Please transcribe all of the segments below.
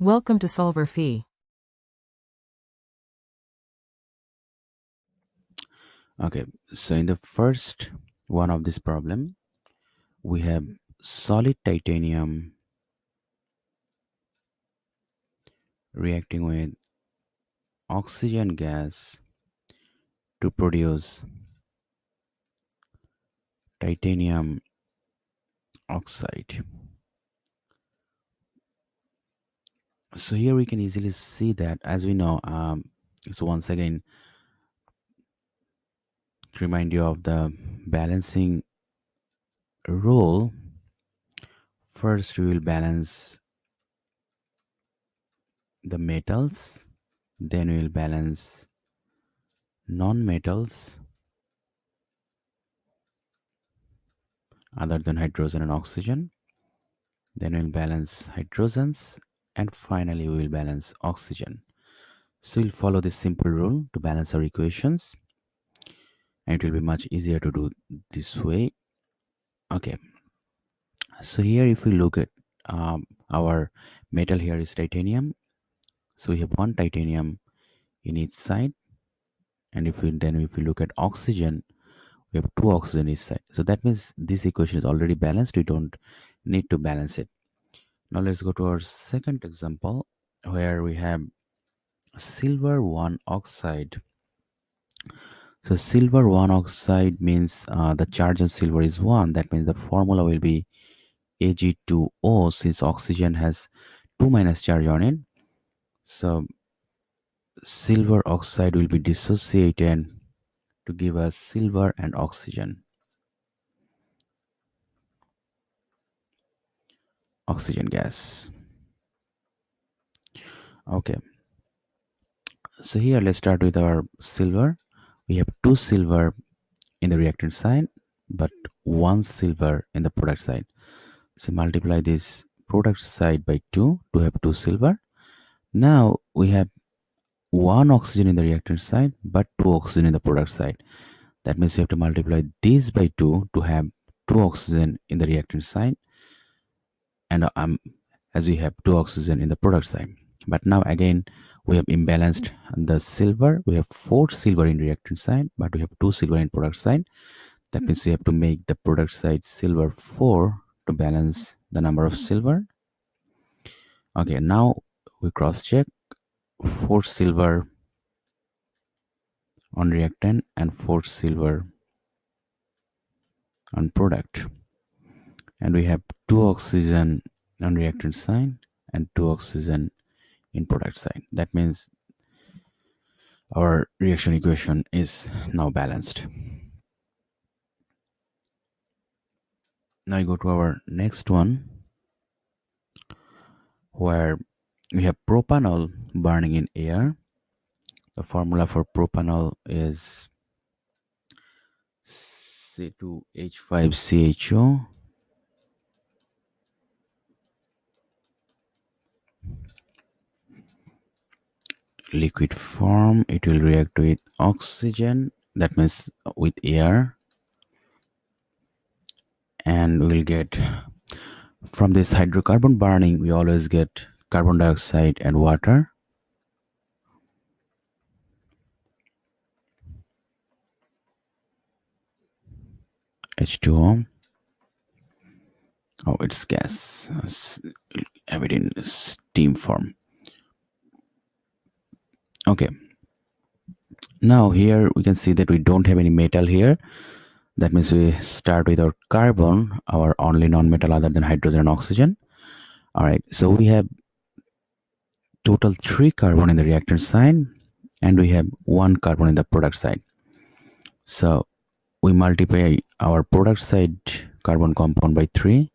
Welcome to solverfy. Okay, so in the first one of this problem, we have solid titanium reacting with oxygen gas to produce titanium oxide. So here we can easily see that, as we know, so once again, to remind you of the balancing rule, first we will balance the metals, then we will balance non-metals other than hydrogen and oxygen, then we'll balance hydrogens, and finally we will balance oxygen. So we'll follow this simple rule to balance our equations, and it will be much easier to do this way. Okay, so here if we look at our metal, here is titanium. So we have one titanium in each side, and if we look at oxygen, we have two oxygen each side. So that means this equation is already balanced. We don't need to balance it. Now let's go to our second example, where we have silver 1 oxide. So silver 1 oxide means the charge of silver is 1. That means the formula will be Ag2O, since oxygen has 2 minus charge on it. So silver oxide will be dissociated to give us silver and oxygen gas. Okay, so here let's start with our silver. We have 2 silver in the reactant side, but 1 silver in the product side. So multiply this product side by 2 to have 2 silver. Now we have 1 oxygen in the reactant side, but 2 oxygen in the product side. That means you have to multiply this by 2 to have 2 oxygen in the reactant side, and as we have 2 oxygen in the product side. But now again we have imbalanced the silver. We have 4 silver in reactant side, but we have 2 silver in product side. That means we have to make the product side silver 4 to balance the number of silver. Okay, now we cross check 4 silver on reactant and 4 silver on product, and we have 2 oxygen on reactant side and 2 oxygen in product side. That means our reaction equation is now balanced. Now we go to our next one, where we have propanol burning in air. The formula for propanol is C2H5CHO, liquid form. It will react with oxygen, that means with air, and we will get, from this hydrocarbon burning, we always get carbon dioxide and water. H2O. Oh, it's gas. Have it in steam form. Okay. Now here we can see that we don't have any metal here. That means we start with our carbon, our only non-metal other than hydrogen and oxygen. All right. So we have total 3 carbon in the reactant side, and we have 1 carbon in the product side. So we multiply our product side carbon compound by 3.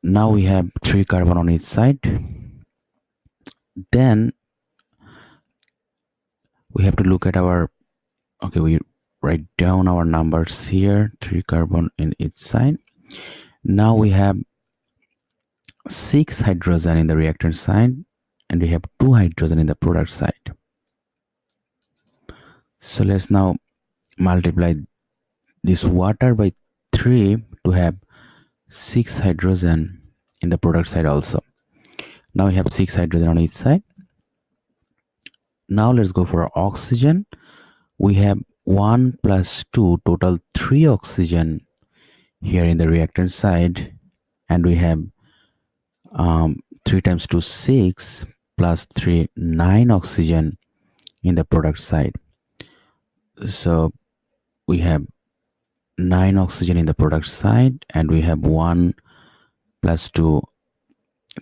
Now we have 3 carbon on each side. Then we have to look at our, okay, we write down our numbers here, 3 carbon in each side. Now we have 6 hydrogen in the reactant side, and we have 2 hydrogen in the product side. So let's now multiply this water by 3 to have 6 hydrogen in the product side also. Now we have 6 hydrogen on each side. Now let's go for oxygen. We have 1 plus 2, total 3 oxygen here in the reactant side, and we have 3 times 2 6 plus 3 9 oxygen in the product side. So we have 9 oxygen in the product side, and we have 1 plus 2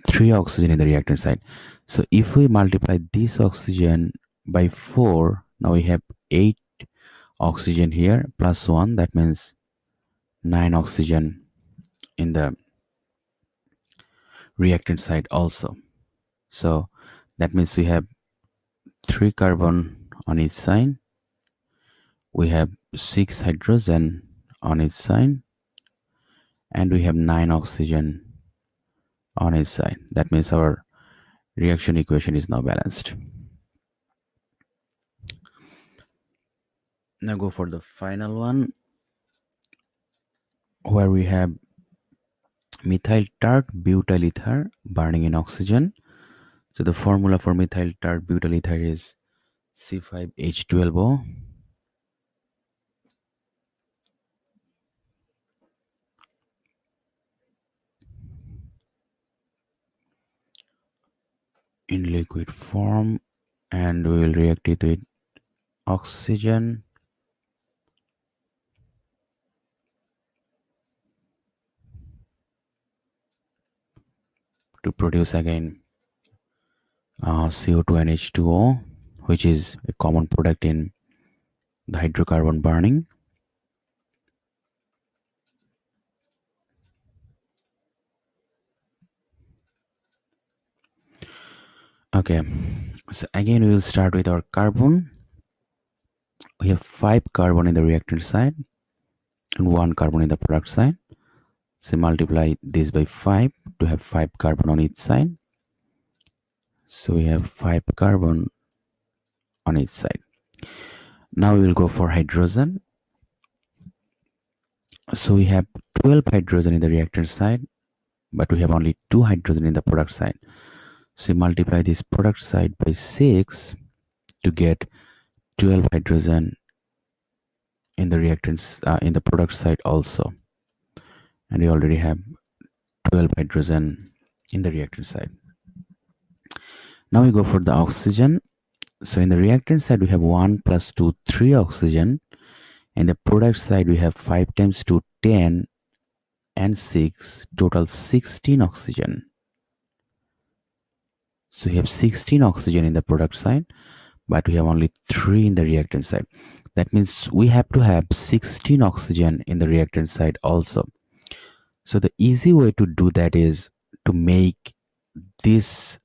3 oxygen in the reactant side. So if we multiply this oxygen by 4, now we have 8 oxygen here plus 1, that means 9 oxygen in the reactant side also. So that means we have 3 carbon on each side, we have 6 hydrogen on each side, and we have 9 oxygen on each side. That means our reaction equation is now balanced. Now go for the final one, where we have methyl tert butyl ether burning in oxygen. So the formula for methyl tert butyl ether is C5H12O. In liquid form, and we will react it with oxygen to produce again CO2 and H2O, which is a common product in the hydrocarbon burning. Okay, so again we will start with our carbon. We have 5 carbon in the reactant side and 1 carbon in the product side. So multiply this by 5 to have 5 carbon on each side. So we have 5 carbon on each side. Now we will go for hydrogen. So we have 12 hydrogen in the reactant side, but we have only 2 hydrogen in the product side. So we multiply this product side by 6 to get 12 hydrogen in the reactants in the product side also, and we already have 12 hydrogen in the reactant side. Now we go for the oxygen. So in the reactant side we have 1 plus 2 3 oxygen, and the product side we have 5 times 2 10 and 6, total 16 oxygen. So we have 16 oxygen in the product side, but we have only 3 in the reactant side. That means we have to have 16 oxygen in the reactant side also. So the easy way to do that is to make this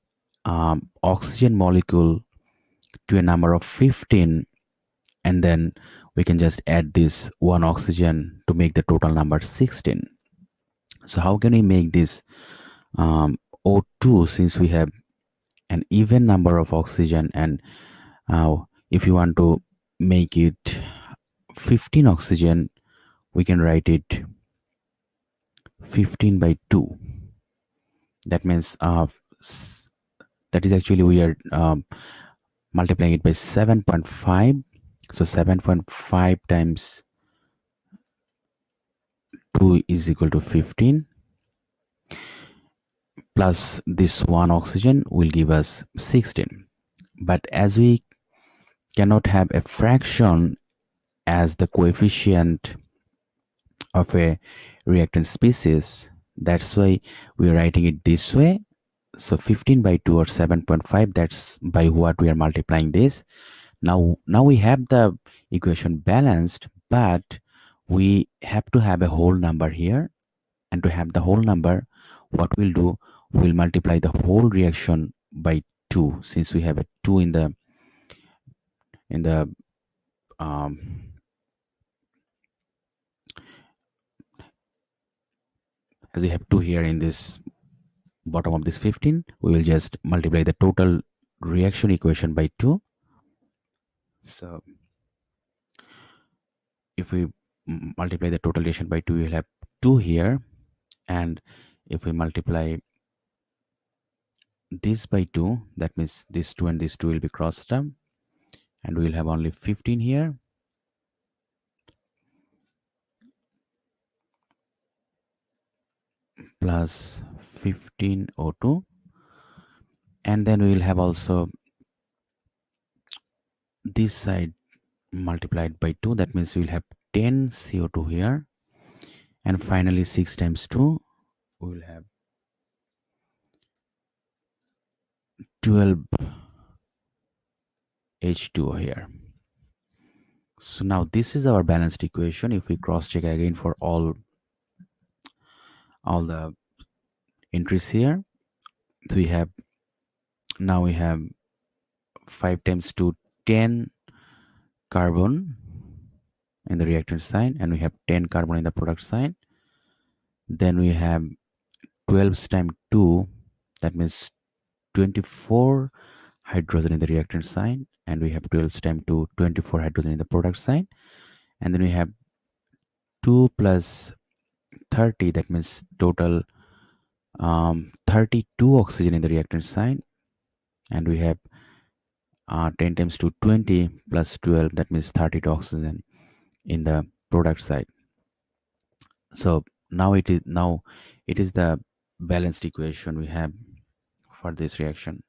oxygen molecule to a number of 15, and then we can just add this 1 oxygen to make the total number 16. So how can we make this O2, since we have an even number of oxygen, and if you want to make it 15 oxygen, we can write it 15 by 2. That means that is actually we are multiplying it by 7.5. So 7.5 times 2 is equal to 15, plus this 1 oxygen will give us 16. But as we cannot have a fraction as the coefficient of a reactant species, that's why we're writing it this way. So 15 by 2 or 7.5, that's by what we are multiplying this. Now we have the equation balanced, but we have to have a whole number here, and to have the whole number, what we'll do, we'll multiply the whole reaction by 2, since we have a 2 in the um, as we have 2 here in this bottom of this 15, we will just multiply the total reaction equation by 2. So if we multiply the total reaction by 2, we will have 2 here, and if we multiply this by 2, that means this 2 and this 2 will be crossed up, and we'll have only 15 here, plus 15O2, and then we will have also this side multiplied by 2, that means we'll have 10 CO2 here, and finally 6 times 2, we will have 12 H2O here. So now this is our balanced equation. If we cross check again for all the entries here, so we have 5 times 2, 10 carbon in the reactant side, and we have 10 carbon in the product side. Then we have 12 times 2, that means 24 hydrogen in the reactant side, and we have 12 times 2, 24 hydrogen in the product side. And then we have 2 plus 30, that means total 32 oxygen in the reactant side, and we have 10 times 2, 20 plus 12, that means 32 oxygen in the product side. So now it is the balanced equation we have for this reaction.